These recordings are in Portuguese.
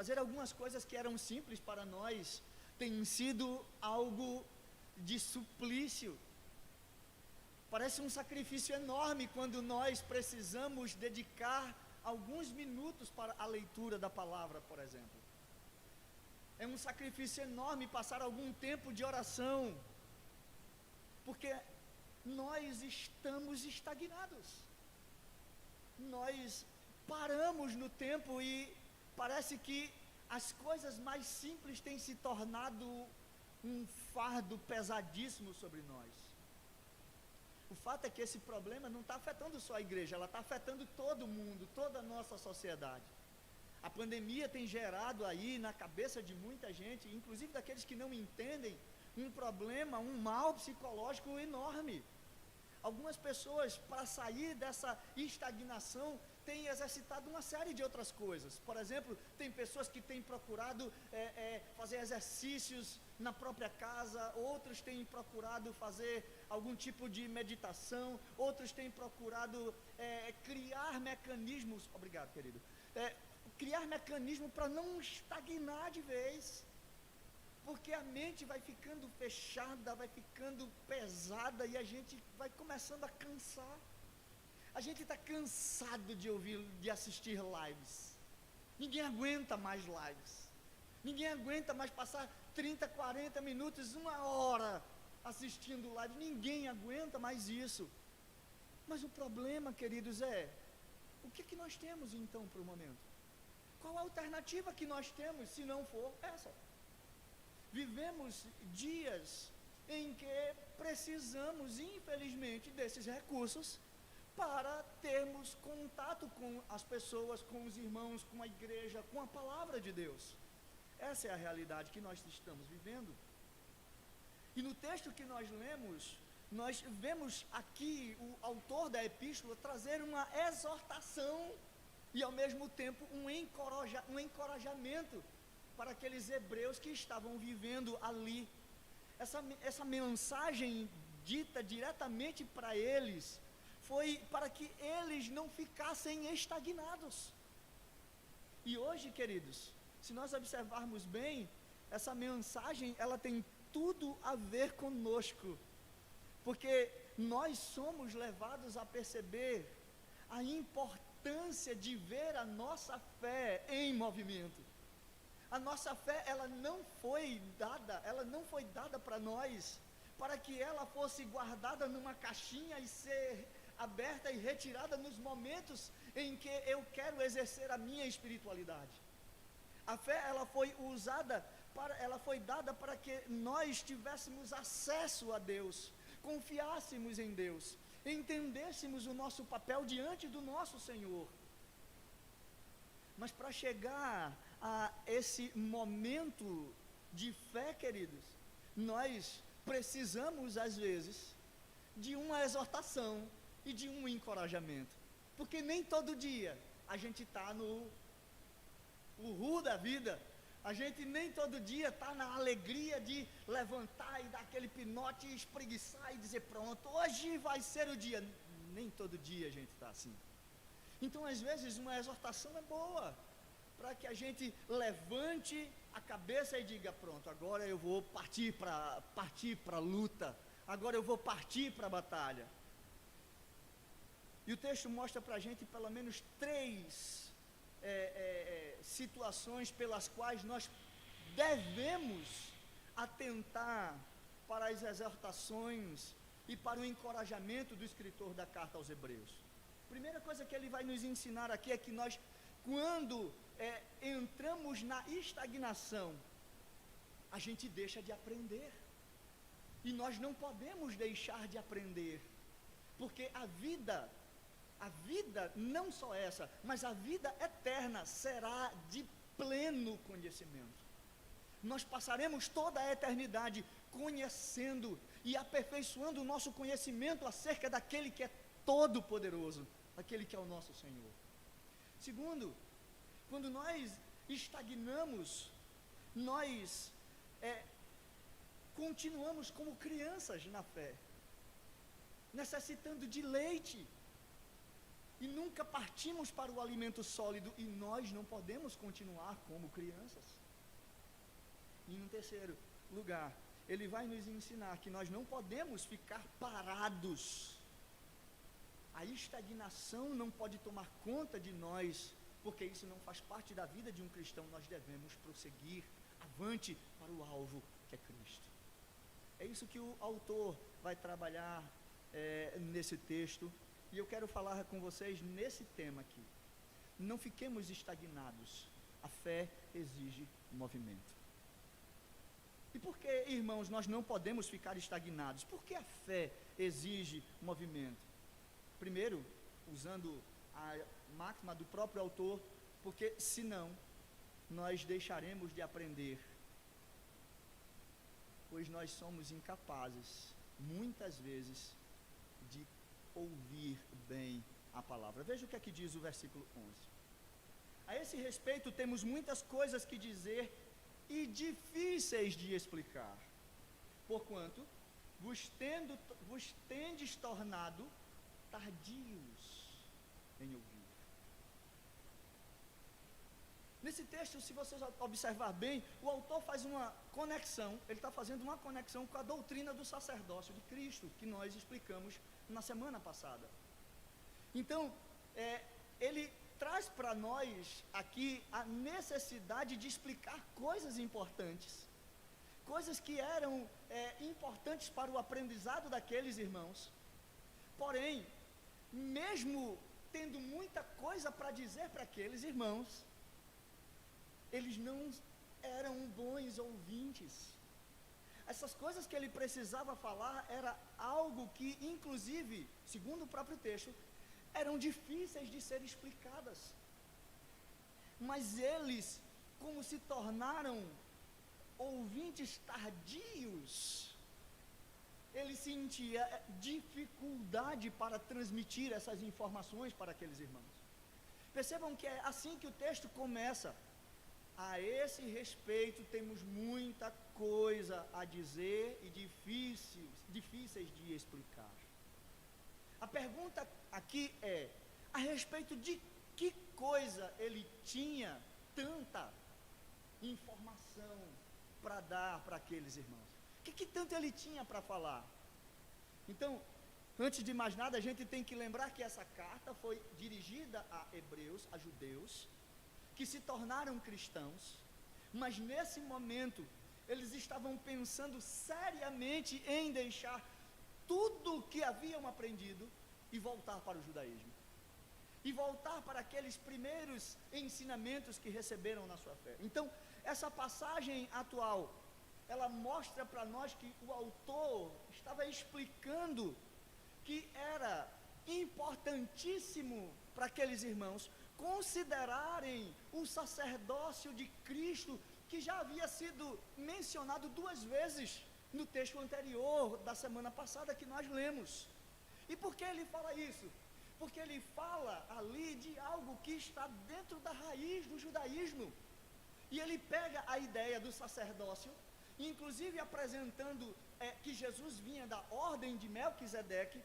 Fazer algumas coisas que eram simples para nós tem sido algo de suplício. Parece um sacrifício enorme quando nós precisamos dedicar alguns minutos para a leitura da palavra, por exemplo. É um sacrifício enorme passar algum tempo de oração, porque nós estamos estagnados. Nós paramos no tempo e parece que as coisas mais simples têm se tornado um fardo pesadíssimo sobre nós. O fato é que esse problema não está afetando só a igreja, ela está afetando todo mundo, toda a nossa sociedade. A pandemia tem gerado aí na cabeça de muita gente, inclusive daqueles que não entendem, um problema, um mal psicológico enorme. Algumas pessoas, para sair dessa estagnação, têm exercitado uma série de outras coisas. Por exemplo, tem pessoas que têm procurado fazer exercícios na própria casa, outros têm procurado fazer algum tipo de meditação, outros têm procurado criar mecanismos, obrigado querido, criar mecanismo para não estagnar de vez, porque a mente vai ficando fechada, vai ficando pesada e a gente vai começando a cansar. A gente está cansado de assistir lives. Ninguém aguenta mais lives. Ninguém aguenta mais passar 30, 40 minutos, 1 hora assistindo live. Ninguém aguenta mais isso. Mas o problema, queridos, o que nós temos então para o momento? Qual a alternativa que nós temos se não for essa? Vivemos dias em que precisamos, infelizmente, desses recursos para termos contato com as pessoas, com os irmãos, com a igreja, com a palavra de Deus. Essa é a realidade que nós estamos vivendo. E no texto que nós lemos, nós vemos aqui o autor da epístola trazer uma exortação e ao mesmo tempo um encorajamento para aqueles hebreus que estavam vivendo ali. Essa mensagem dita diretamente para eles foi para que eles não ficassem estagnados. E hoje, queridos, se nós observarmos bem, essa mensagem, ela tem tudo a ver conosco, porque nós somos levados a perceber a importância de ver a nossa fé em movimento. A nossa fé, ela não foi dada para nós, para que ela fosse guardada numa caixinha e ser aberta e retirada nos momentos em que eu quero exercer a minha espiritualidade. A fé, ela foi dada para que nós tivéssemos acesso a Deus, confiássemos em Deus, entendêssemos o nosso papel diante do nosso Senhor. Mas para chegar a esse momento de fé, queridos, nós precisamos às vezes de uma exortação e de um encorajamento, porque nem todo dia a gente está no uhul da vida, a gente nem todo dia está na alegria de levantar e dar aquele pinote e espreguiçar e dizer pronto, hoje vai ser o dia. Nem todo dia a gente está assim. Então às vezes uma exortação é boa, para que a gente levante a cabeça e diga pronto, agora eu vou partir para a luta, agora eu vou partir para a batalha. E o texto mostra para a gente pelo menos 3 situações pelas quais nós devemos atentar para as exortações e para o encorajamento do escritor da carta aos Hebreus. Primeira coisa que ele vai nos ensinar aqui é que nós, quando entramos na estagnação, a gente deixa de aprender, e nós não podemos deixar de aprender, porque a vida não só essa, mas a vida eterna será de pleno conhecimento. Nós passaremos toda a eternidade conhecendo e aperfeiçoando o nosso conhecimento acerca daquele que é todo poderoso, aquele que é o nosso Senhor. Segundo, quando nós estagnamos, nós continuamos como crianças na fé, necessitando de leite. e nunca partimos para o alimento sólido, e nós não podemos continuar como crianças. E em terceiro lugar, ele vai nos ensinar que nós não podemos ficar parados. A estagnação não pode tomar conta de nós, porque isso não faz parte da vida de um cristão. Nós devemos prosseguir avante para o alvo, que é Cristo. É isso que o autor vai trabalhar nesse texto, e eu quero falar com vocês nesse tema aqui. Não fiquemos estagnados. A fé exige movimento. E por que, irmãos, nós não podemos ficar estagnados? Por que a fé exige movimento? Primeiro, usando a máxima do próprio autor, porque senão nós deixaremos de aprender, pois nós somos incapazes, muitas vezes, de ouvir bem a palavra. Veja o que é que diz o versículo 11. A esse respeito temos muitas coisas que dizer e difíceis de explicar, porquanto vos tendes tornado tardios em ouvir. Nesse texto, se vocês observar bem, o autor faz uma conexão, ele está fazendo uma conexão com a doutrina do sacerdócio de Cristo, que nós explicamos na semana passada. Então, ele traz para nós aqui a necessidade de explicar coisas importantes, coisas que eram importantes para o aprendizado daqueles irmãos. Porém, mesmo tendo muita coisa para dizer para aqueles irmãos, eles não eram bons ouvintes. Essas coisas que ele precisava falar era algo que, inclusive, segundo o próprio texto, eram difíceis de ser explicadas. Mas eles, como se tornaram ouvintes tardios, ele sentia dificuldade para transmitir essas informações para aqueles irmãos. Percebam que é assim que o texto começa. A esse respeito temos muita coisa a dizer e difíceis de explicar. A pergunta aqui é, a respeito de que coisa ele tinha tanta informação para dar para aqueles irmãos? O que tanto ele tinha para falar? Então, antes de mais nada, a gente tem que lembrar que essa carta foi dirigida a hebreus, a judeus, que se tornaram cristãos, mas nesse momento, eles estavam pensando seriamente em deixar tudo o que haviam aprendido e voltar para o judaísmo. E voltar para aqueles primeiros ensinamentos que receberam na sua fé. Então, essa passagem atual, ela mostra para nós que o autor estava explicando que era importantíssimo para aqueles irmãos considerarem o sacerdócio de Cristo, que já havia sido mencionado 2 vezes no texto anterior da semana passada que nós lemos. E por que ele fala isso? Porque ele fala ali de algo que está dentro da raiz do judaísmo. E ele pega a ideia do sacerdócio, inclusive apresentando que Jesus vinha da ordem de Melquisedeque,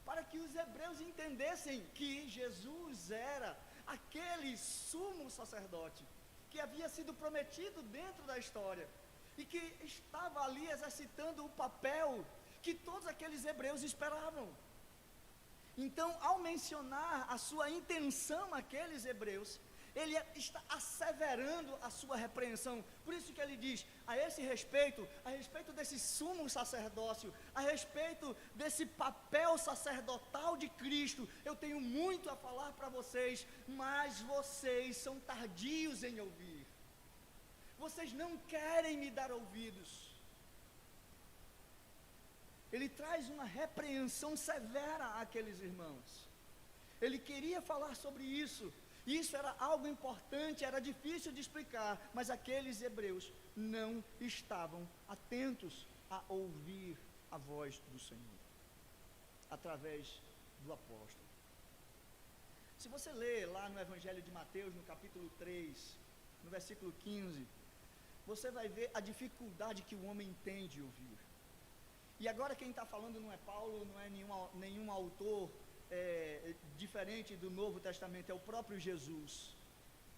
para que os hebreus entendessem que Jesus era aquele sumo sacerdote que havia sido prometido dentro da história e que estava ali exercitando o papel que todos aqueles hebreus esperavam. Então, ao mencionar a sua intenção àqueles hebreus, ele está asseverando a sua repreensão. Por isso que ele diz, a respeito desse sumo sacerdócio, a respeito desse papel sacerdotal de Cristo, eu tenho muito a falar para vocês, mas vocês são tardios em ouvir. Vocês não querem me dar ouvidos. Ele traz uma repreensão severa àqueles irmãos. Ele queria falar sobre isso. Isso era algo importante, era difícil de explicar, mas aqueles hebreus não estavam atentos a ouvir a voz do Senhor, através do apóstolo. Se você ler lá no Evangelho de Mateus, no capítulo 3, no versículo 15, você vai ver a dificuldade que o homem tem de ouvir. E agora quem está falando não é Paulo, não é nenhum autor diferente do Novo Testamento, é o próprio Jesus,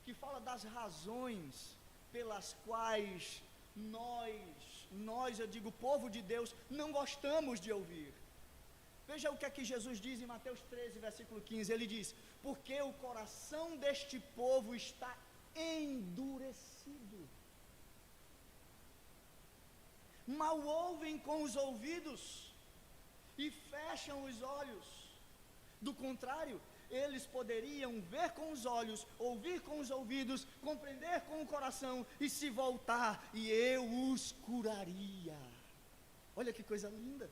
que fala das razões pelas quais nós, eu digo, o povo de Deus, não gostamos de ouvir. Veja o que é que Jesus diz em Mateus 13, versículo 15, ele diz, porque o coração deste povo está endurecido. Mal ouvem com os ouvidos e fecham os olhos. Do contrário, eles poderiam ver com os olhos, ouvir com os ouvidos, compreender com o coração e se voltar, e eu os curaria. Olha que coisa linda.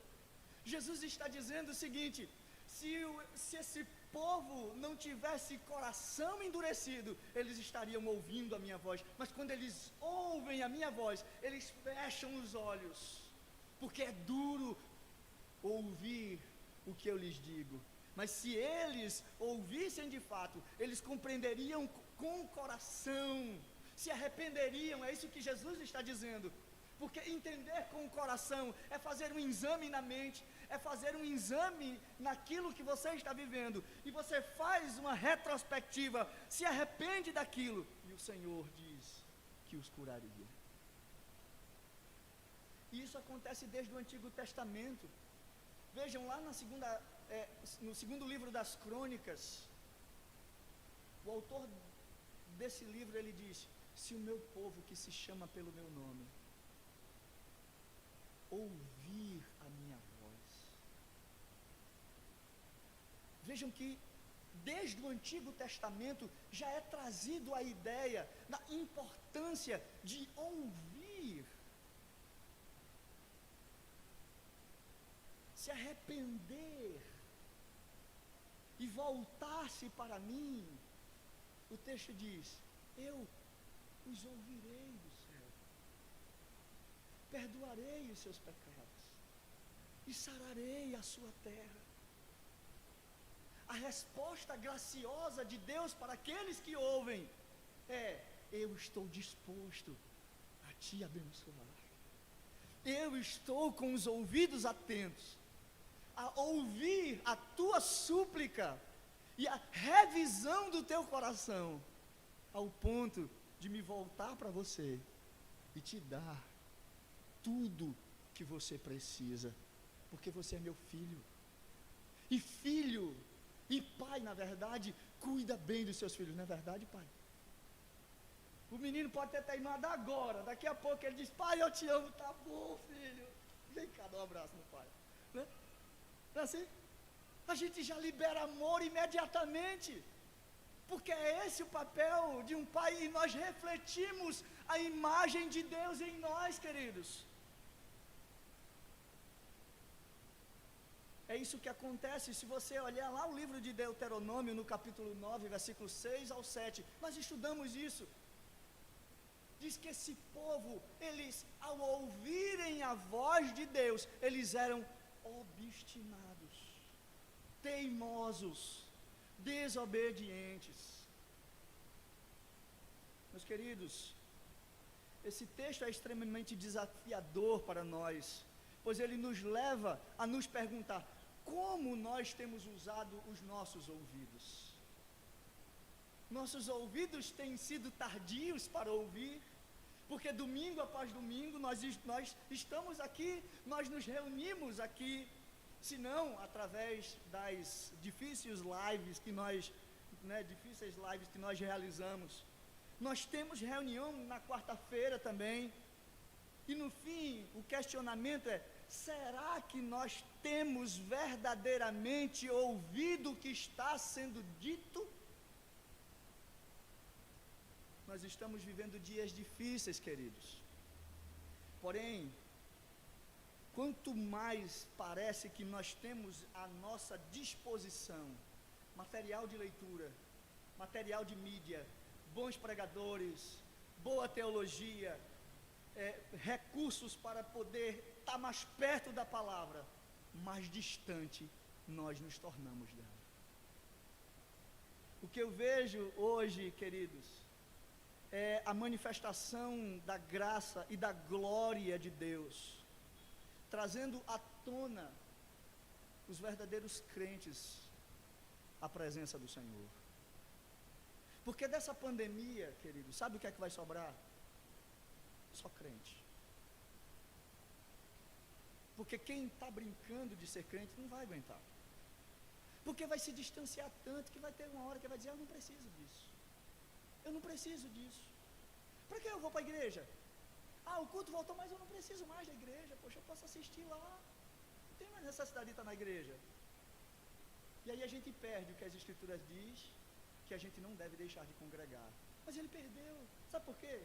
Jesus está dizendo o seguinte, se esse povo não tivesse coração endurecido, eles estariam ouvindo a minha voz, mas quando eles ouvem a minha voz, eles fecham os olhos, porque é duro ouvir o que eu lhes digo. Mas se eles ouvissem de fato, eles compreenderiam com o coração, se arrependeriam, é isso que Jesus está dizendo. Porque entender com o coração é fazer um exame na mente, é fazer um exame naquilo que você está vivendo, e você faz uma retrospectiva, se arrepende daquilo, e o Senhor diz que os curaria. E isso acontece desde o Antigo Testamento. Vejam lá no segundo livro das Crônicas, o autor desse livro, ele diz, se o meu povo que se chama pelo meu nome, ouvir a minha voz. Vejam que desde o Antigo Testamento já é trazido a ideia da importância de ouvir, se arrepender e voltar-se para mim. O texto diz, eu os ouvirei do céu, perdoarei os seus pecados e sararei a sua terra. A resposta graciosa de Deus para aqueles que ouvem é, eu estou disposto a te abençoar. Eu estou com os ouvidos atentos a ouvir a tua súplica e a revisão do teu coração, ao ponto de me voltar para você e te dar tudo que você precisa, porque você é meu filho. E filho e pai, na verdade, cuida bem dos seus filhos, não é verdade, pai? O menino pode ter teimado agora, daqui a pouco ele diz, pai, eu te amo, tá bom, filho, vem cá, dá um abraço no pai, né? Não é assim? A gente já libera amor imediatamente, porque é esse o papel de um pai, e nós refletimos a imagem de Deus em nós, queridos. É isso que acontece. Se você olhar lá o livro de Deuteronômio, no capítulo 9, versículos 6 ao 7, nós estudamos isso. Diz que esse povo, eles, ao ouvirem a voz de Deus, eles eram obstinados, teimosos, desobedientes. Meus queridos, esse texto é extremamente desafiador para nós, pois ele nos leva a nos perguntar, como nós temos usado os nossos ouvidos? Nossos ouvidos têm sido tardios para ouvir, porque domingo após domingo nós estamos aqui, nós nos reunimos aqui, se não através das difíceis lives que nós realizamos. Nós temos reunião na quarta-feira também, e no fim o questionamento é, será que nós temos verdadeiramente ouvido o que está sendo dito? Nós estamos vivendo dias difíceis, queridos. Porém, quanto mais parece que nós temos à nossa disposição material de leitura, material de mídia, bons pregadores, boa teologia, recursos para poder estar mais perto da palavra, mais distante nós nos tornamos dela. O que eu vejo hoje, queridos, é a manifestação da graça e da glória de Deus, trazendo à tona os verdadeiros crentes, a presença do Senhor. Porque dessa pandemia, querido, sabe o que é que vai sobrar? Só crente. Porque quem está brincando de ser crente não vai aguentar. Porque vai se distanciar tanto que vai ter uma hora que vai dizer, eu não preciso disso. Eu não preciso disso. Para que eu vou para a igreja? O culto voltou, mas eu não preciso mais da igreja. Poxa, eu posso assistir lá. Não tem mais necessidade de estar na igreja. E aí a gente perde o que as escrituras diz, que a gente não deve deixar de congregar. Mas ele perdeu. Sabe por quê?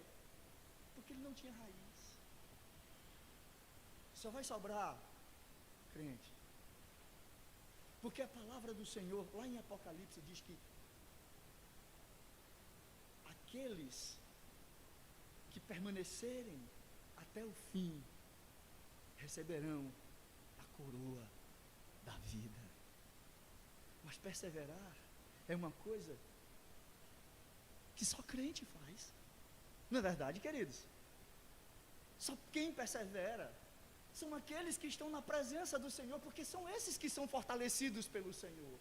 Porque ele não tinha raiz. Só vai sobrar crente. Porque a palavra do Senhor, lá em Apocalipse, diz que aqueles que permanecerem até o fim receberão a coroa da vida. Mas perseverar é uma coisa que só crente faz. Não é verdade, queridos? Só quem persevera são aqueles que estão na presença do Senhor, porque são esses que são fortalecidos pelo Senhor.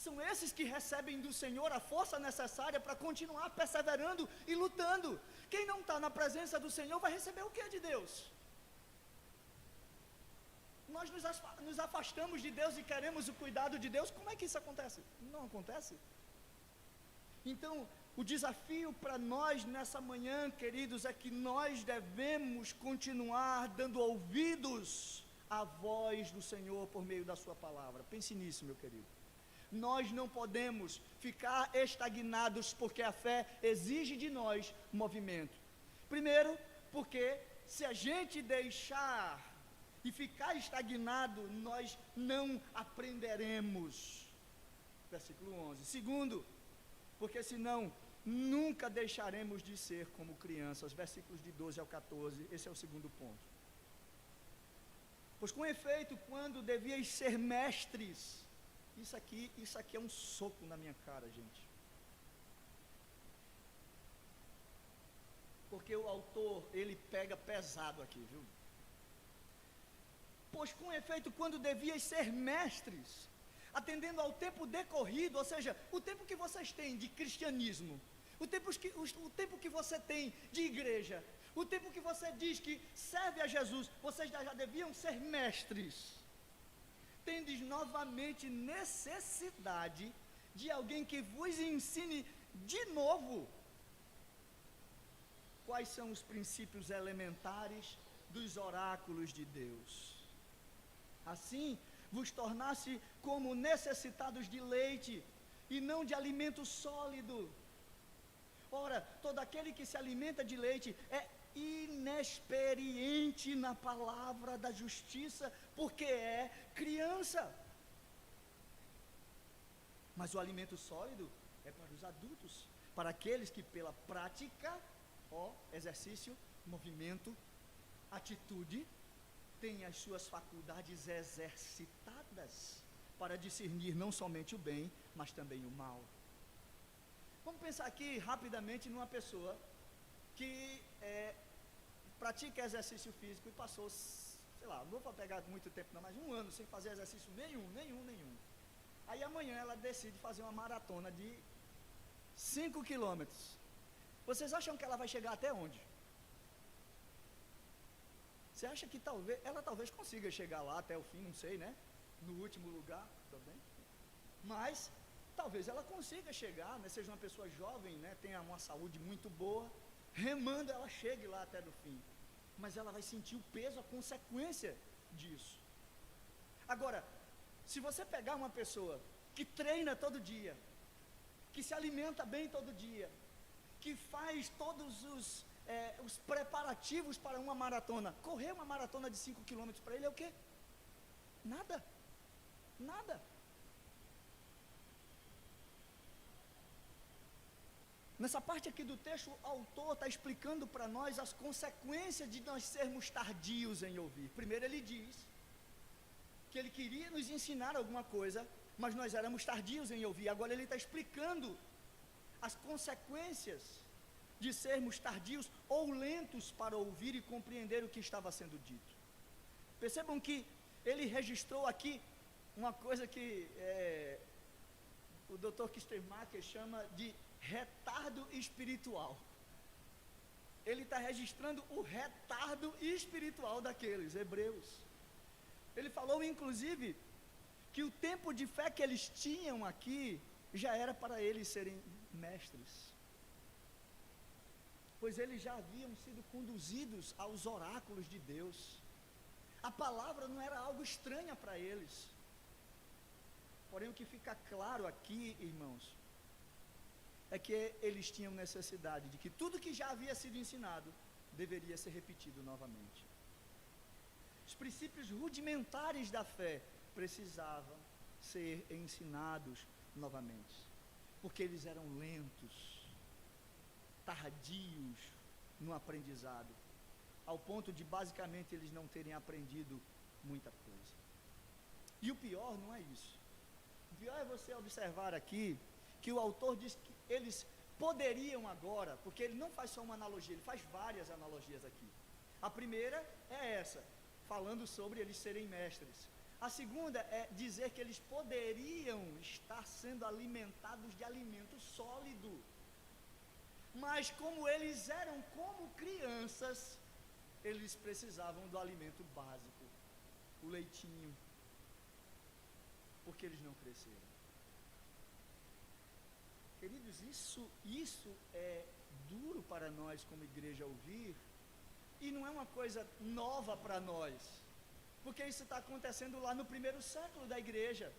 São esses que recebem do Senhor a força necessária para continuar perseverando e lutando. Quem não está na presença do Senhor vai receber o que de Deus? Nós nos afastamos de Deus e queremos o cuidado de Deus. Como é que isso acontece? Não acontece. Então, o desafio para nós nessa manhã, queridos, é que nós devemos continuar dando ouvidos à voz do Senhor por meio da sua palavra. Pense nisso, meu querido. Nós não podemos ficar estagnados, porque a fé exige de nós movimento. Primeiro, porque se a gente deixar e ficar estagnado, nós não aprenderemos. Versículo 11. Segundo, porque senão nunca deixaremos de ser como crianças. Versículos de 12 ao 14, esse é o segundo ponto. Pois com efeito, quando devíeis ser mestres, isso aqui é um soco na minha cara, gente. Porque o autor, ele pega pesado aqui, viu? Pois com efeito, quando devíeis ser mestres, atendendo ao tempo decorrido, ou seja, o tempo que vocês têm de cristianismo, o tempo que você tem de igreja, o tempo que você diz que serve a Jesus, vocês já deviam ser mestres. Tendes novamente necessidade de alguém que vos ensine de novo quais são os princípios elementares dos oráculos de Deus. Assim, vos tornasse como necessitados de leite e não de alimento sólido. Ora, todo aquele que se alimenta de leite é inexperiente na palavra da justiça, porque é criança. Mas o alimento sólido é para os adultos, para aqueles que pela prática, exercício, movimento, atitude, têm as suas faculdades exercitadas para discernir não somente o bem, mas também o mal. Vamos pensar aqui rapidamente numa pessoa que pratica exercício físico e passou, sei lá, não vou pegar muito tempo não, mas 1 ano sem fazer exercício nenhum. Aí amanhã ela decide fazer uma maratona de 5 quilômetros. Vocês acham que ela vai chegar até onde? Você acha que ela talvez consiga chegar lá até o fim, não sei, né? No último lugar, também. Mas talvez ela consiga chegar, né? Seja uma pessoa jovem, né? Tenha uma saúde muito boa, remando ela chegue lá até no fim. Mas ela vai sentir o peso, a consequência disso. Agora, se você pegar uma pessoa que treina todo dia, que se alimenta bem todo dia, que faz todos os preparativos para uma maratona, correr uma maratona de 5 km para ele é o quê? Nada. Nessa parte aqui do texto, o autor está explicando para nós as consequências de nós sermos tardios em ouvir. Primeiro ele diz que ele queria nos ensinar alguma coisa, mas nós éramos tardios em ouvir. Agora ele está explicando as consequências de sermos tardios ou lentos para ouvir e compreender o que estava sendo dito. Percebam que ele registrou aqui uma coisa que o Dr. Kistemacher chama de retardo espiritual. Ele está registrando o retardo espiritual daqueles hebreus. Ele falou, inclusive, que o tempo de fé que eles tinham aqui já era para eles serem mestres, pois eles já haviam sido conduzidos aos oráculos de Deus. A palavra não era algo estranha para eles. Porém, o que fica claro aqui, irmãos, é que eles tinham necessidade de que tudo que já havia sido ensinado deveria ser repetido novamente. Os princípios rudimentares da fé precisavam ser ensinados novamente, porque eles eram lentos, tardios no aprendizado, ao ponto de basicamente eles não terem aprendido muita coisa. E o pior não é isso. O pior é você observar aqui que o autor diz que eles poderiam agora, porque ele não faz só uma analogia, ele faz várias analogias aqui. A primeira é essa, falando sobre eles serem mestres. A segunda é dizer que eles poderiam estar sendo alimentados de alimento sólido. Mas como eles eram como crianças, eles precisavam do alimento básico, o leitinho, porque eles não cresceram. Queridos, isso é duro para nós como igreja ouvir, e não é uma coisa nova para nós, porque isso está acontecendo lá no primeiro século da igreja.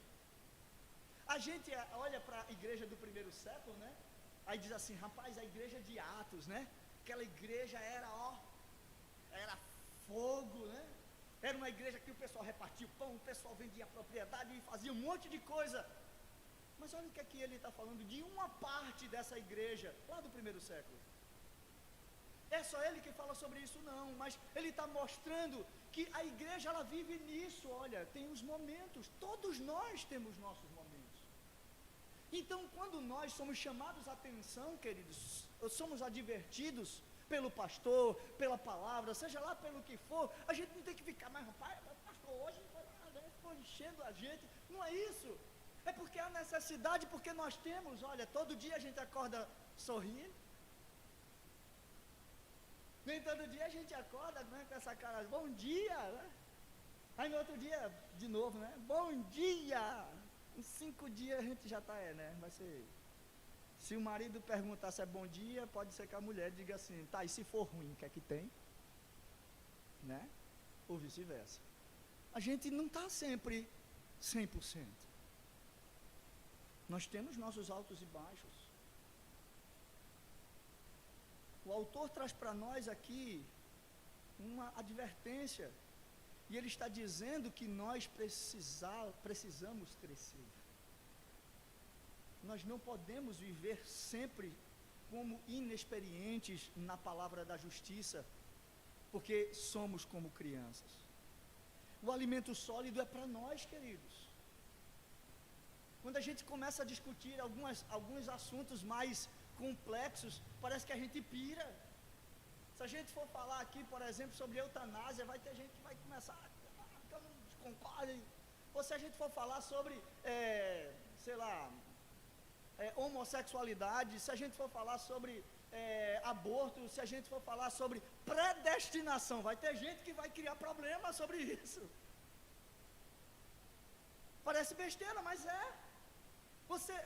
A gente olha para a igreja do primeiro século, né? Aí diz assim, rapaz, a igreja de Atos, né? Aquela igreja era fogo, né? Era uma igreja que o pessoal repartia o pão, o pessoal vendia propriedade e fazia um monte de coisa. Mas olha o que aqui ele está falando de uma parte dessa igreja, lá do primeiro século. É só ele que fala sobre isso? Não, mas ele está mostrando que a igreja, ela vive nisso. Olha, tem os momentos, todos nós temos nossos momentos. Então, quando nós somos chamados a atenção, queridos, somos advertidos pelo pastor, pela palavra, seja lá pelo que for, a gente não tem que ficar, mas rapaz, o pastor hoje ficou enchendo a gente. Não é isso. É porque há necessidade, porque nós temos, olha, todo dia a gente acorda sorrindo. Nem todo dia a gente acorda, né, com essa cara, bom dia, né? Aí no outro dia, de novo, né? Bom dia! Em 5 dias a gente já está, né? Vai ser. Se o marido perguntar se é bom dia, pode ser que a mulher diga assim, tá, e se for ruim, o que é que tem? Né? Ou vice-versa. A gente não está sempre 100%. Nós temos nossos altos e baixos. O autor traz para nós aqui uma advertência, e ele está dizendo que nós precisamos crescer. Nós não podemos viver sempre como inexperientes na palavra da justiça, porque somos como crianças. O alimento sólido é para nós, queridos. Quando a gente começa a discutir alguns assuntos mais complexos, parece que a gente pira. Se a gente for falar aqui, por exemplo, sobre eutanásia, vai ter gente que vai começar a não concorda. Ou se a gente for falar sobre, homossexualidade, se a gente for falar sobre aborto, se a gente for falar sobre predestinação, vai ter gente que vai criar problema sobre isso. Parece besteira, mas é.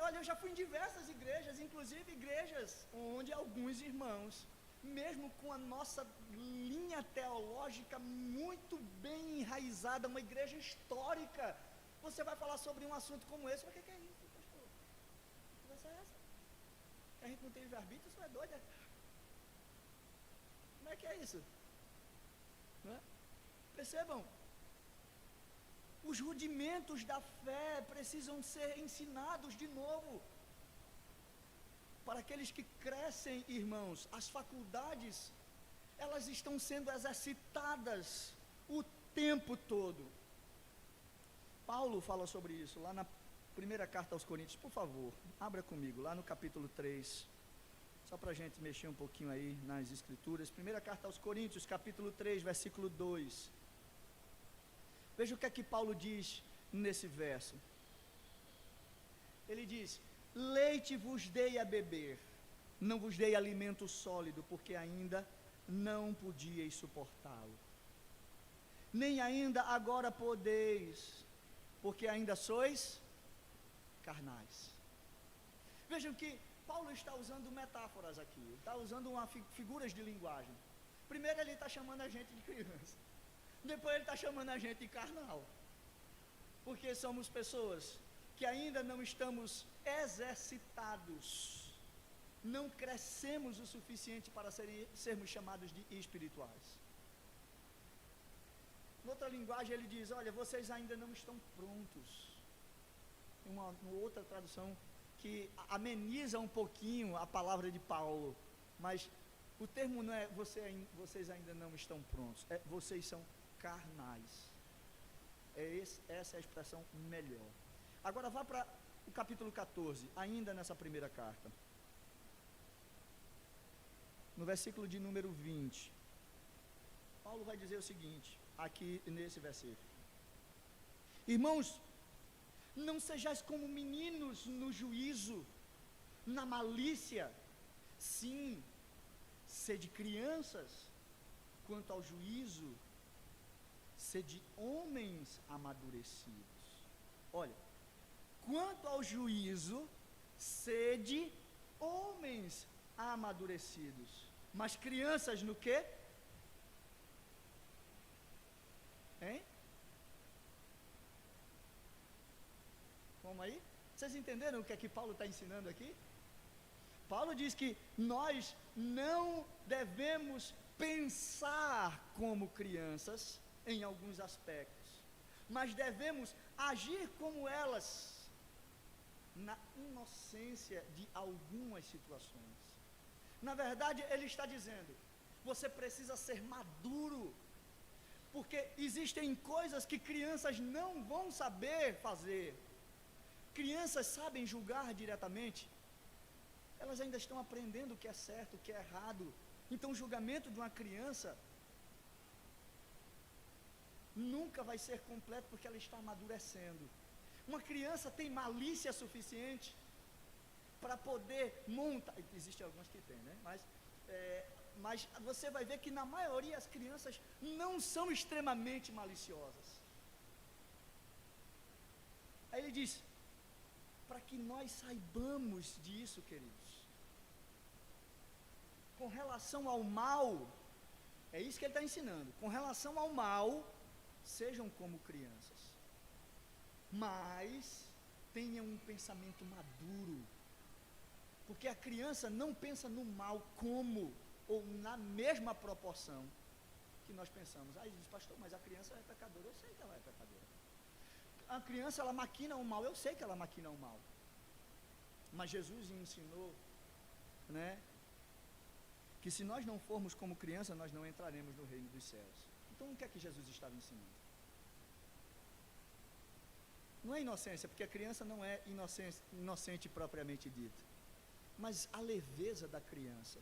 Olha, eu já fui em diversas igrejas, inclusive igrejas onde alguns irmãos, mesmo com a nossa linha teológica muito bem enraizada, uma igreja histórica, você vai falar sobre um assunto como esse, mas o que é isso, pastor? Que conversa é essa? Que a gente não tem livre-arbítrio, isso é doido, é? Como é que é isso? Não é? Percebam, os rudimentos da fé precisam ser ensinados de novo. Para aqueles que crescem, irmãos, as faculdades, elas estão sendo exercitadas o tempo todo. Paulo fala sobre isso lá na primeira carta aos Coríntios. Por favor, abra comigo, lá no capítulo 3, só para a gente mexer um pouquinho aí nas escrituras. Primeira carta aos Coríntios, capítulo 3, versículo 2. Veja o que é que Paulo diz nesse verso. Ele diz: leite vos dei a beber, não vos dei alimento sólido, porque ainda não podíeis suportá-lo. Nem ainda agora podeis, porque ainda sois carnais. Vejam que Paulo está usando metáforas aqui, está usando figuras de linguagem. Primeiro ele está chamando a gente de criança, depois ele está chamando a gente de carnal, porque somos pessoas que ainda não estamos exercitados, não crescemos o suficiente para sermos chamados de espirituais. Em outra linguagem ele diz, olha, vocês ainda não estão prontos. Tem uma outra tradução que ameniza um pouquinho a palavra de Paulo, mas o termo não é vocês ainda não estão prontos, é vocês são carnais. Essa é a expressão melhor. Agora vá para o capítulo 14, ainda nessa primeira carta. No versículo de número 20, Paulo vai dizer o seguinte, aqui nesse versículo: irmãos, não sejais como meninos no juízo, na malícia, sim, sede crianças, quanto ao juízo, sede homens amadurecidos. Olha, quanto ao juízo, sede homens amadurecidos, mas crianças no quê? Hein? Como aí? Vocês entenderam o que é que Paulo está ensinando aqui? Paulo diz que nós não devemos pensar como crianças em alguns aspectos, mas devemos agir como elas na inocência de algumas situações. Na verdade, ele está dizendo, você precisa ser maduro, porque existem coisas que crianças não vão saber fazer. Crianças sabem julgar diretamente, elas ainda estão aprendendo o que é certo, o que é errado. Então o julgamento de uma criança nunca vai ser completo, porque ela está amadurecendo. Uma criança tem malícia suficiente para poder montar, existem algumas que tem, né? Mas você vai ver que na maioria as crianças não são extremamente maliciosas. Aí ele diz, para que nós saibamos disso, queridos, com relação ao mal, é isso que ele está ensinando, com relação ao mal, sejam como crianças, mas tenham um pensamento maduro, porque a criança não pensa no mal como, ou na mesma proporção que nós pensamos. Aí diz, pastor, mas a criança é pecadora. Eu sei que ela é pecadora. A criança, ela maquina o mal. Eu sei que ela maquina o mal. Mas Jesus ensinou, né, que se nós não formos como criança, nós não entraremos no reino dos céus. Então o que é que Jesus estava ensinando? Não é inocência, porque a criança não é inocente propriamente dita, mas a leveza da criança,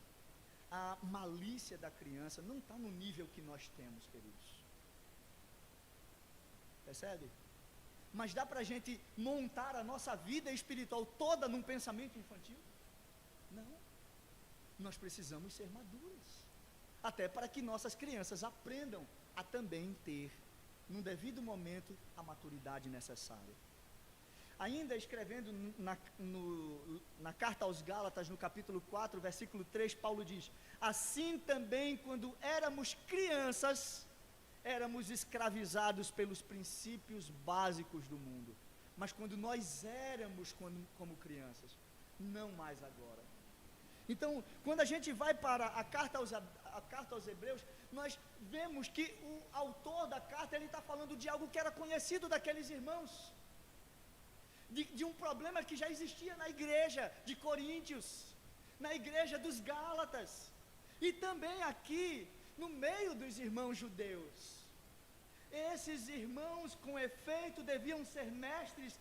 a malícia da criança não está no nível que nós temos, queridos. Percebe? Mas dá para a gente montar a nossa vida espiritual toda num pensamento infantil? Não. Nós precisamos ser maduros, até para que nossas crianças aprendam a também ter, num devido momento, a maturidade necessária. Ainda escrevendo na carta aos Gálatas, no capítulo 4, versículo 3, Paulo diz, assim também quando éramos crianças, éramos escravizados pelos princípios básicos do mundo, mas quando nós éramos como crianças, não mais agora. Então, quando a gente vai para a carta aos Hebreus, nós vemos que o autor da carta, ele está falando de algo que era conhecido daqueles irmãos, de um problema que já existia na igreja de Coríntios, na igreja dos Gálatas, e também aqui, no meio dos irmãos judeus. Esses irmãos, com efeito, deviam ser mestres,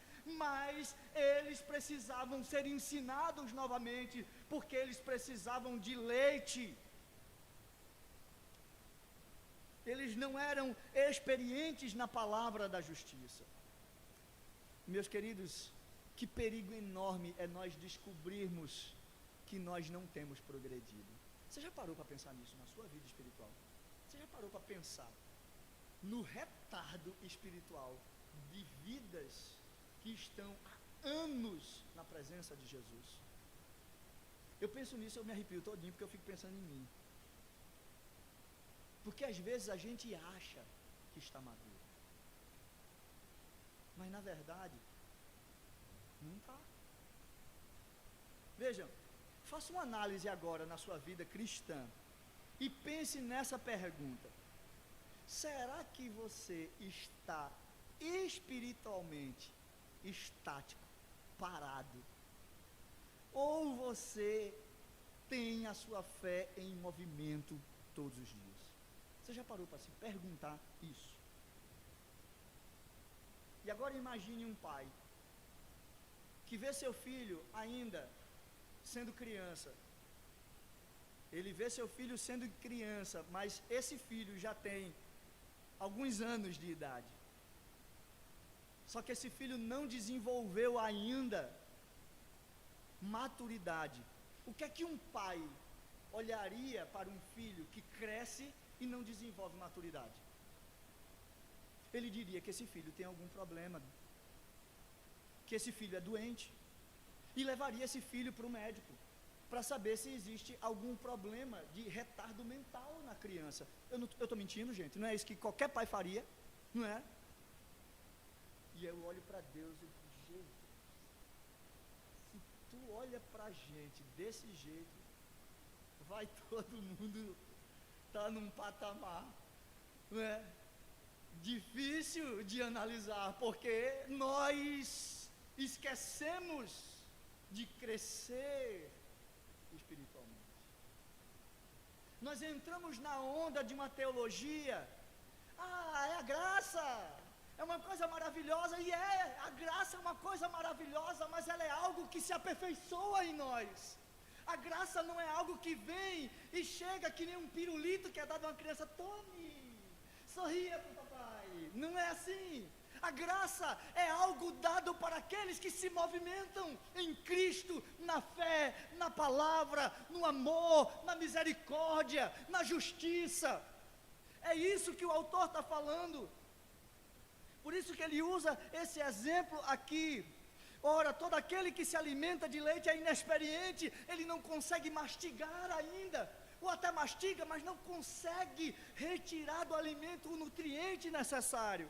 mas eles precisavam ser ensinados novamente, porque eles precisavam de leite. Eles não eram experientes na palavra da justiça. Meus queridos, Que perigo enorme é nós descobrirmos que nós não temos progredido. Você já parou para pensar nisso na sua vida espiritual? Você já parou para pensar no retardo espiritual de vidas que estão há anos na presença de Jesus? Eu penso nisso, eu me arrepio todinho, porque eu fico pensando em mim. Porque às vezes a gente acha que está maduro, mas na verdade não está. Vejam, faça uma análise agora na sua vida cristã e pense nessa pergunta: será que você está espiritualmente estático, parado? Ou você tem a sua fé em movimento todos os dias? Você já parou para se perguntar isso? E agora imagine um pai que vê seu filho ainda sendo criança. Ele vê seu filho sendo criança, mas esse filho já tem alguns anos de idade. Só que esse filho não desenvolveu ainda maturidade. O que é que um pai olharia para um filho que cresce e não desenvolve maturidade? Ele diria que esse filho tem algum problema, que esse filho é doente, e levaria esse filho para o médico, para saber se existe algum problema de retardo mental na criança. Eu estou mentindo, gente? Não é isso que qualquer pai faria, não é? E eu olho para Deus e digo: Jesus, se tu olha para a gente desse jeito, vai todo mundo estar num patamar, não é? Difícil de analisar, porque nós esquecemos de crescer espiritualmente. Nós entramos na onda de uma teologia: é a graça, é uma coisa maravilhosa, e a graça é uma coisa maravilhosa, mas ela é algo que se aperfeiçoa em nós. A graça não é algo que vem e chega que nem um pirulito que é dado a uma criança: tome, sorria para o papai. Não é assim. A graça é algo dado para aqueles que se movimentam em Cristo, na fé, na palavra, no amor, na misericórdia, na justiça. É isso que o autor está falando. Por isso que ele usa esse exemplo aqui. Ora, todo aquele que se alimenta de leite é inexperiente, ele não consegue mastigar ainda, ou até mastiga, mas não consegue retirar do alimento o nutriente necessário.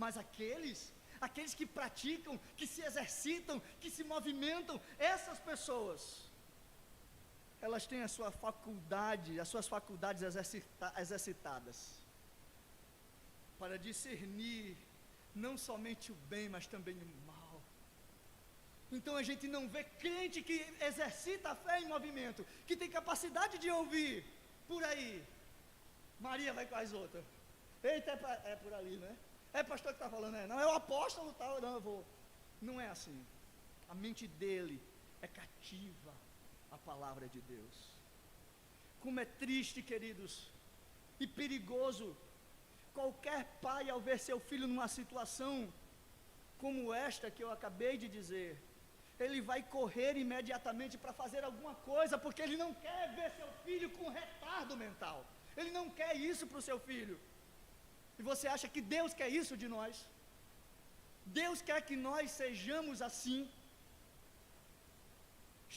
Mas aqueles que praticam, que se exercitam, que se movimentam, essas pessoas, elas têm as suas faculdades exercitadas, para discernir não somente o bem, mas também o mal. Então a gente não vê crente que exercita a fé em movimento, que tem capacidade de ouvir por aí: Maria vai com as outras, eita, é por ali, né? É pastor que está falando, não, é o apóstolo tal, não, eu vou. Não é assim. A mente dele é cativa à palavra de Deus. Como é triste, queridos, e perigoso qualquer pai, ao ver seu filho numa situação como esta que eu acabei de dizer, ele vai correr imediatamente para fazer alguma coisa, porque ele não quer ver seu filho com retardo mental. Ele não quer isso para o seu filho. E você acha que Deus quer isso de nós? Deus quer que nós sejamos assim,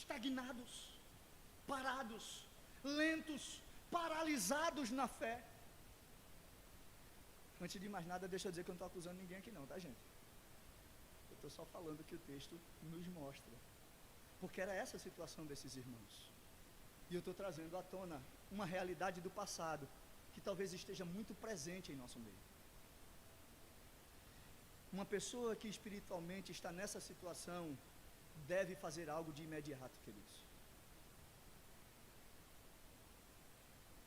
estagnados, parados, lentos, paralisados na fé. Antes de mais nada, deixa eu dizer que eu não estou acusando ninguém aqui não, tá, gente? Eu estou só falando o que o texto nos mostra, porque era essa a situação desses irmãos. E eu estou trazendo à tona uma realidade do passado, que talvez esteja muito presente em nosso meio. Uma pessoa que espiritualmente está nessa situação deve fazer algo de imediato, queridos.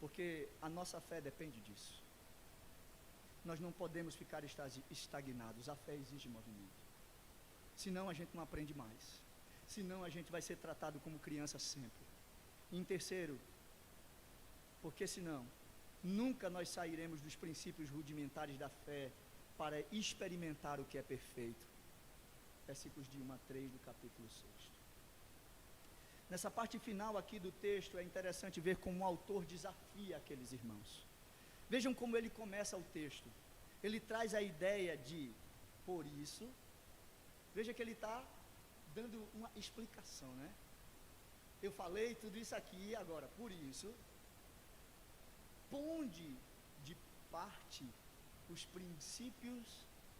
Porque a nossa fé depende disso. Nós não podemos ficar estagnados, a fé exige movimento. Senão a gente não aprende mais. Senão a gente vai ser tratado como criança sempre. E em terceiro, porque senão nunca nós sairemos dos princípios rudimentares da fé para experimentar o que é perfeito. versículos de 1 a 3 do capítulo 6. Nessa parte final aqui do texto, é interessante ver como o autor desafia aqueles irmãos. Vejam como ele começa o texto. Ele traz a ideia de, por isso, veja que ele está dando uma explicação, né? Eu falei tudo isso aqui, agora, por isso, ponde de parte os princípios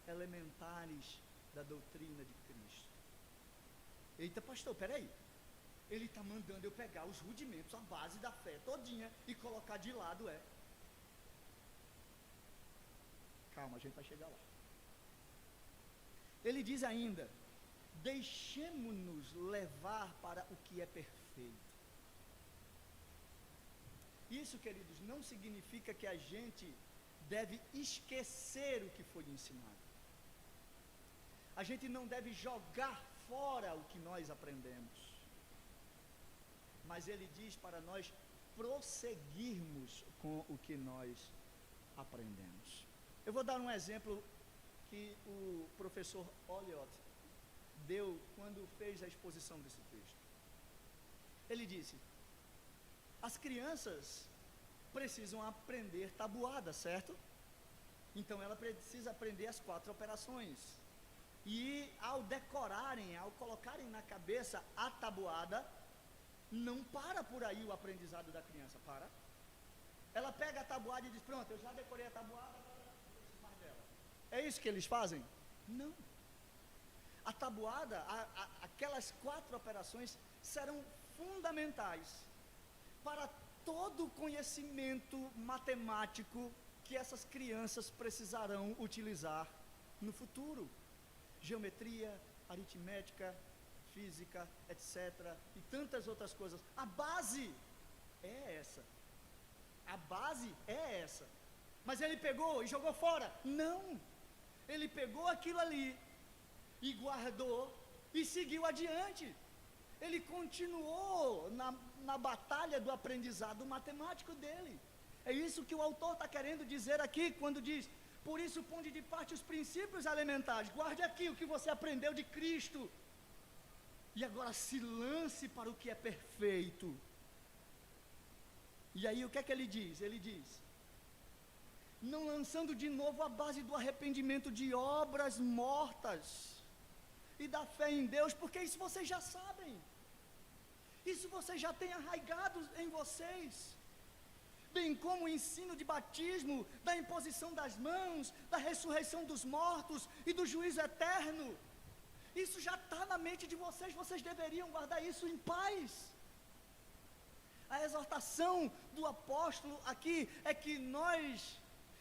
elementares da doutrina de Cristo. Eita, pastor, peraí. Ele está mandando eu pegar os rudimentos, a base da fé todinha e colocar de lado, Calma, a gente vai chegar lá. Ele diz ainda, deixemo-nos levar para o que é perfeito. Isso, queridos, não significa que a gente deve esquecer o que foi ensinado. A gente não deve jogar fora o que nós aprendemos. Mas ele diz para nós prosseguirmos com o que nós aprendemos. Eu vou dar um exemplo que o professor Olliott deu quando fez a exposição desse texto. Ele disse, as crianças precisam aprender tabuada, certo? Então ela precisa aprender as 4 operações. E ao decorarem, ao colocarem na cabeça a tabuada, não para por aí o aprendizado da criança, para. Ela pega a tabuada e diz, pronto, eu já decorei a tabuada, agora não preciso mais dela. É isso que eles fazem? Não. A tabuada, aquelas 4 operações serão fundamentais para todo o conhecimento matemático que essas crianças precisarão utilizar no futuro. Geometria, aritmética, física, etc. e tantas outras coisas. A base é essa. A base é essa. Mas ele pegou e jogou fora? Não. Ele pegou aquilo ali e guardou e seguiu adiante. Ele continuou na batalha do aprendizado matemático dele. É isso que o autor está querendo dizer aqui, quando diz, por isso ponde de parte os princípios elementares, guarde aqui o que você aprendeu de Cristo, e agora se lance para o que é perfeito. E aí o que é que ele diz? Ele diz, não lançando de novo a base do arrependimento de obras mortas, e da fé em Deus, porque isso vocês já sabem, isso vocês já têm arraigado em vocês, bem como o ensino de batismo, da imposição das mãos, da ressurreição dos mortos e do juízo eterno. Isso já está na mente de vocês, vocês deveriam guardar isso em paz. A exortação do apóstolo aqui é que nós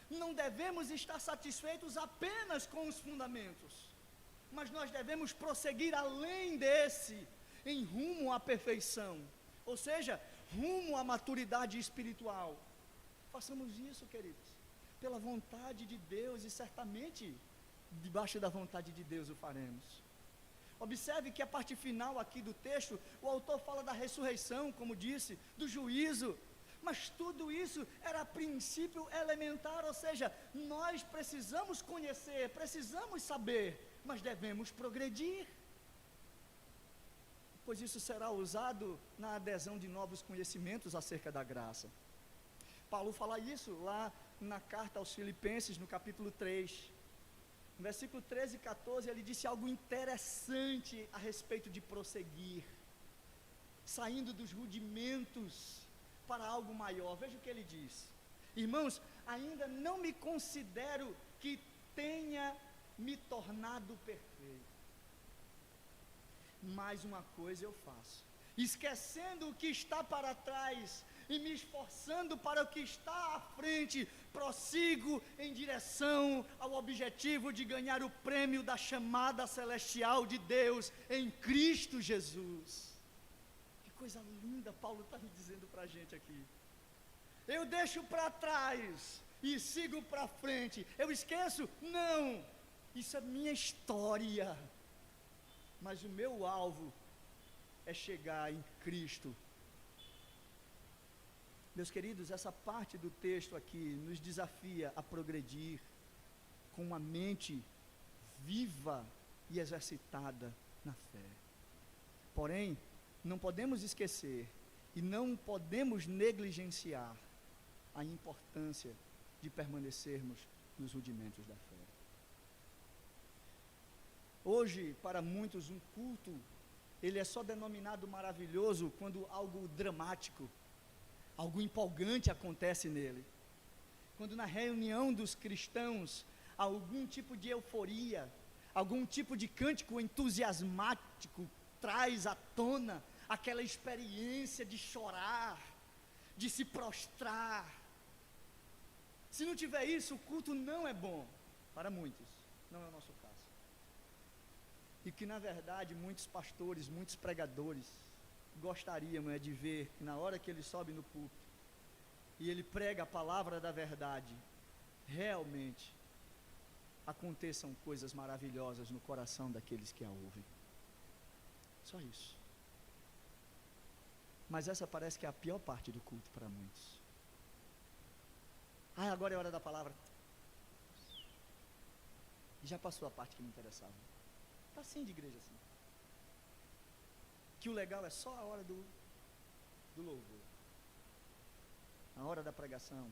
não devemos estar satisfeitos apenas com os fundamentos, mas nós devemos prosseguir além desse, em rumo à perfeição, ou seja, rumo à maturidade espiritual. Façamos isso, queridos, pela vontade de Deus, e certamente, debaixo da vontade de Deus o faremos. Observe que a parte final aqui do texto, o autor fala da ressurreição, como disse, do juízo, mas tudo isso era princípio elementar, ou seja, nós precisamos conhecer, precisamos saber, mas devemos progredir, pois isso será usado na adesão de novos conhecimentos acerca da graça. Paulo fala isso lá na carta aos Filipenses, no capítulo 3, no versículo 13 e 14, ele disse algo interessante a respeito de prosseguir, saindo dos rudimentos para algo maior. Veja o que ele diz: irmãos, ainda não me considero que tenha me tornado perfeito, mas uma coisa eu faço, esquecendo o que está para trás e me esforçando para o que está à frente, prossigo em direção ao objetivo de ganhar o prêmio da chamada celestial de Deus em Cristo Jesus. Que coisa linda Paulo está me dizendo para a gente aqui. Eu deixo para trás e sigo para frente. Eu esqueço? Não, isso é minha história, mas o meu alvo é chegar em Cristo. Meus queridos, essa parte do texto aqui nos desafia a progredir com uma mente viva e exercitada na fé. Porém, não podemos esquecer e não podemos negligenciar a importância de permanecermos nos rudimentos da fé. Hoje, para muitos, um culto, ele é só denominado maravilhoso quando algo dramático, algo empolgante acontece nele. Quando na reunião dos cristãos, algum tipo de euforia, algum tipo de cântico entusiasmático traz à tona aquela experiência de chorar, de se prostrar. Se não tiver isso, o culto não é bom, para muitos, não é o nosso caso. E que na verdade muitos pastores, muitos pregadores gostariam de ver que na hora que ele sobe no púlpito e ele prega a palavra da verdade, realmente aconteçam coisas maravilhosas no coração daqueles que a ouvem. Só isso. Mas essa parece que é a pior parte do culto para muitos. Agora é hora da palavra. E já passou a parte que me interessava. Está assim de igreja assim. Que o legal é só a hora do louvor. A hora da pregação.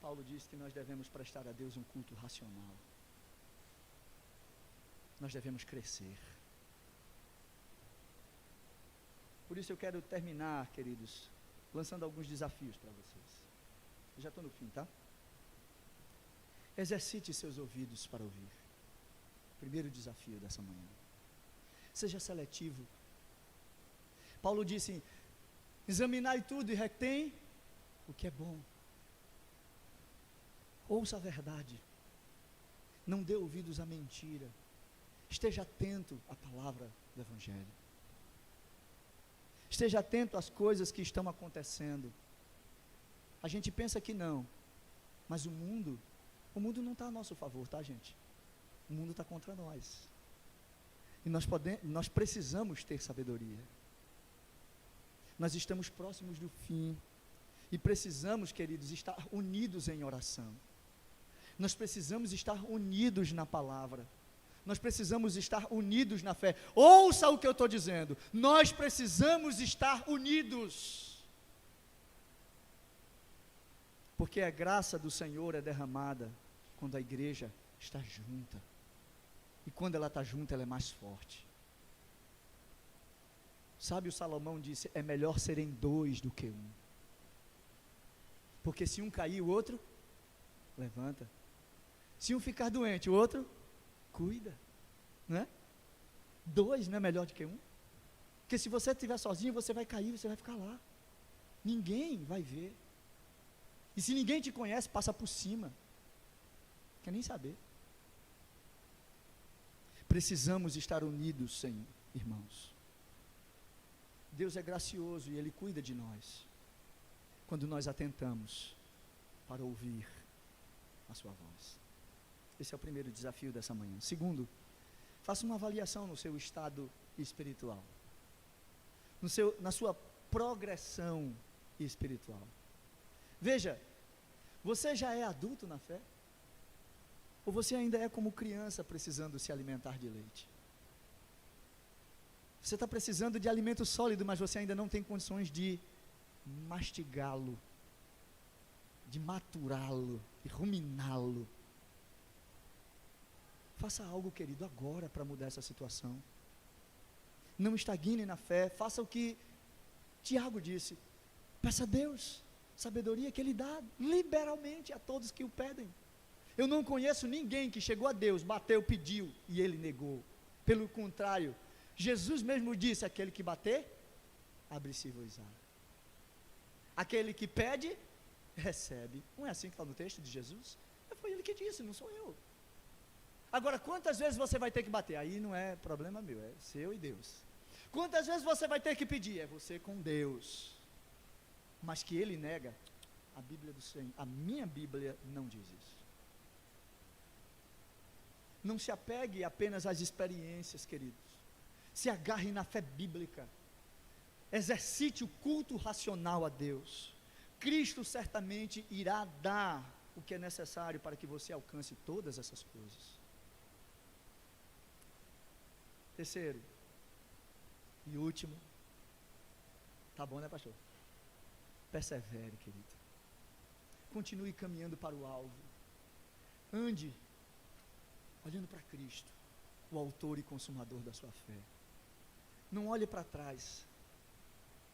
Paulo diz que nós devemos prestar a Deus um culto racional. Nós devemos crescer. Por isso eu quero terminar, queridos, lançando alguns desafios para vocês. Eu já estou no fim, tá? Exercite seus ouvidos para ouvir. Primeiro desafio dessa manhã. Seja seletivo. Paulo disse: examinai tudo e retém o que é bom. Ouça a verdade. Não dê ouvidos à mentira. Esteja atento à palavra do Evangelho. Esteja atento às coisas que estão acontecendo. A gente pensa que não, mas o mundo não está a nosso favor, tá, gente? O mundo está contra nós. E nós precisamos ter sabedoria. Nós estamos próximos do fim. E precisamos, queridos, estar unidos em oração. Nós precisamos estar unidos na palavra. Nós precisamos estar unidos na fé. Ouça o que eu estou dizendo. Nós precisamos estar unidos. Porque a graça do Senhor é derramada quando a igreja está junta. E quando ela está junta, ela é mais forte. Sabe, o Salomão disse: é melhor serem dois do que um. Porque se um cair, o outro levanta. Se um ficar doente, o outro cuida, não é? Dois não é melhor do que um? Porque se você estiver sozinho, você vai cair, você vai ficar lá. Ninguém vai ver. E se ninguém te conhece, passa por cima. Quer nem saber. Precisamos estar unidos, Senhor, irmãos. Deus é gracioso e Ele cuida de nós. Quando nós atentamos para ouvir a sua voz. Esse é o primeiro desafio dessa manhã. Segundo, faça uma avaliação no seu estado espiritual. Na sua progressão espiritual. Veja, você já é adulto na fé? Ou você ainda é como criança precisando se alimentar de leite? Você está precisando de alimento sólido, mas você ainda não tem condições de mastigá-lo, de maturá-lo, de ruminá-lo. Faça algo, querido, agora para mudar essa situação. Não estagne na fé, faça o que Tiago disse. Peça a Deus sabedoria que Ele dá liberalmente a todos que o pedem. Eu não conheço ninguém que chegou a Deus, bateu, pediu e Ele negou. Pelo contrário, Jesus mesmo disse: aquele que bater, abre-se-vos-á. Aquele que pede, recebe. Não é assim que está no texto de Jesus? Foi Ele que disse, não sou eu. Agora, quantas vezes você vai ter que bater? Aí não é problema meu, é seu e Deus. Quantas vezes você vai ter que pedir? É você com Deus. Mas que Ele nega, a Bíblia do Senhor, a minha Bíblia não diz isso. Não se apegue apenas às experiências, queridos. Se agarre na fé bíblica. Exercite o culto racional a Deus. Cristo certamente irá dar o que é necessário para que você alcance todas essas coisas. Terceiro e último, tá bom, né, pastor? Persevere, querido. Continue caminhando para o alvo. Ande olhando para Cristo, o autor e consumador da sua fé. Não olhe para trás.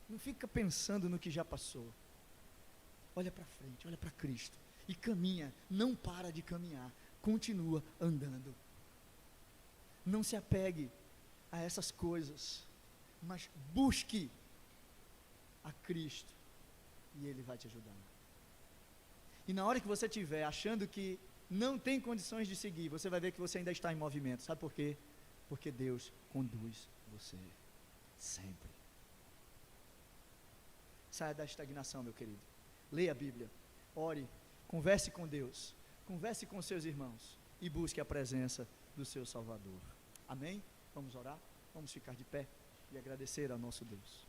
Não fica pensando no que já passou. Olha para frente, olha para Cristo. E caminha, não para de caminhar. Continua andando. Não se apegue a essas coisas, mas busque a Cristo e Ele vai te ajudar. E na hora que você estiver achando que não tem condições de seguir, você vai ver que você ainda está em movimento. Sabe por quê? Porque Deus conduz você sempre. Saia da estagnação, meu querido. Leia a Bíblia, ore, converse com Deus, converse com seus irmãos e busque a presença do seu Salvador. Amém? Vamos orar? Vamos ficar de pé e agradecer ao nosso Deus.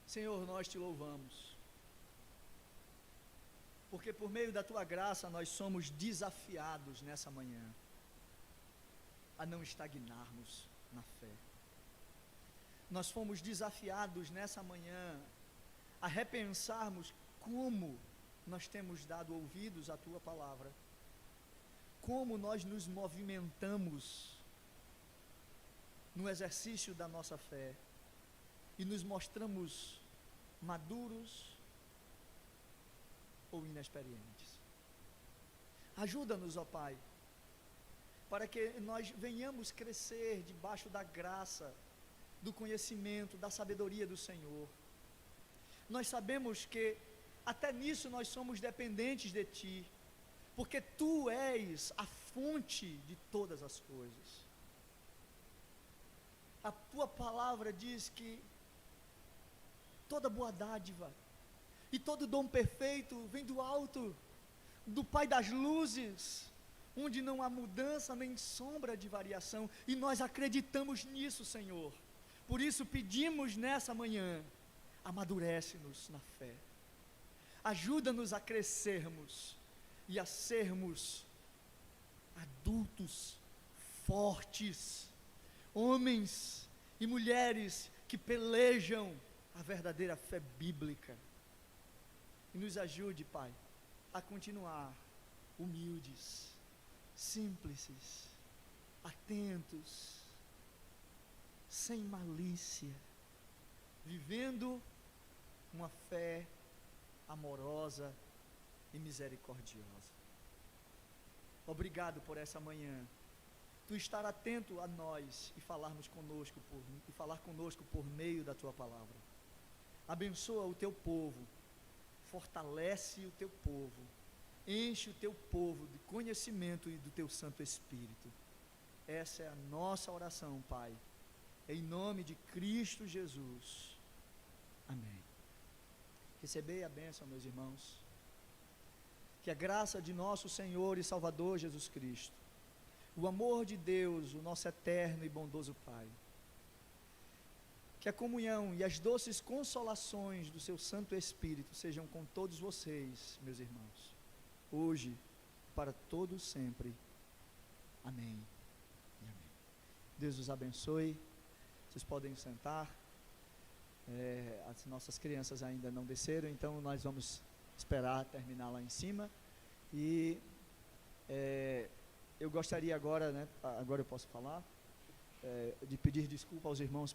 Senhor, nós te louvamos, porque por meio da tua graça nós somos desafiados nessa manhã a não estagnarmos na fé. Nós fomos desafiados nessa manhã a repensarmos como nós temos dado ouvidos à tua palavra, como nós nos movimentamos no exercício da nossa fé e nos mostramos maduros ou inexperientes. Ajuda-nos, ó Pai, para que nós venhamos crescer debaixo da graça, do conhecimento, da sabedoria do Senhor. Nós sabemos que até nisso nós somos dependentes de Ti, porque Tu és a fonte de todas as coisas. A Tua palavra diz que toda boa dádiva e todo dom perfeito vem do alto, do Pai das luzes, onde não há mudança nem sombra de variação, e nós acreditamos nisso, Senhor. Por isso pedimos nessa manhã, amadurece-nos na fé, ajuda-nos a crescermos e a sermos adultos, fortes, homens e mulheres que pelejam a verdadeira fé bíblica. E nos ajude, Pai, a continuar humildes, simples, atentos, sem malícia, vivendo uma fé amorosa e misericordiosa. Obrigado por essa manhã. Tu estar atento a nós e falar conosco por meio da tua palavra. Abençoa o teu povo, fortalece o teu povo, enche o teu povo de conhecimento e do teu Santo Espírito. Essa é a nossa oração, Pai, em nome de Cristo Jesus. Amém. Recebei a bênção, meus irmãos. Que a graça de nosso Senhor e Salvador Jesus Cristo, o amor de Deus, o nosso eterno e bondoso Pai, que a comunhão e as doces consolações do seu Santo Espírito sejam com todos vocês, meus irmãos, hoje, para todos sempre. Amém e amém. Deus os abençoe. Vocês podem sentar. As nossas crianças ainda não desceram, então nós vamos esperar terminar lá em cima. E eu gostaria agora, agora eu posso falar, de pedir desculpa aos irmãos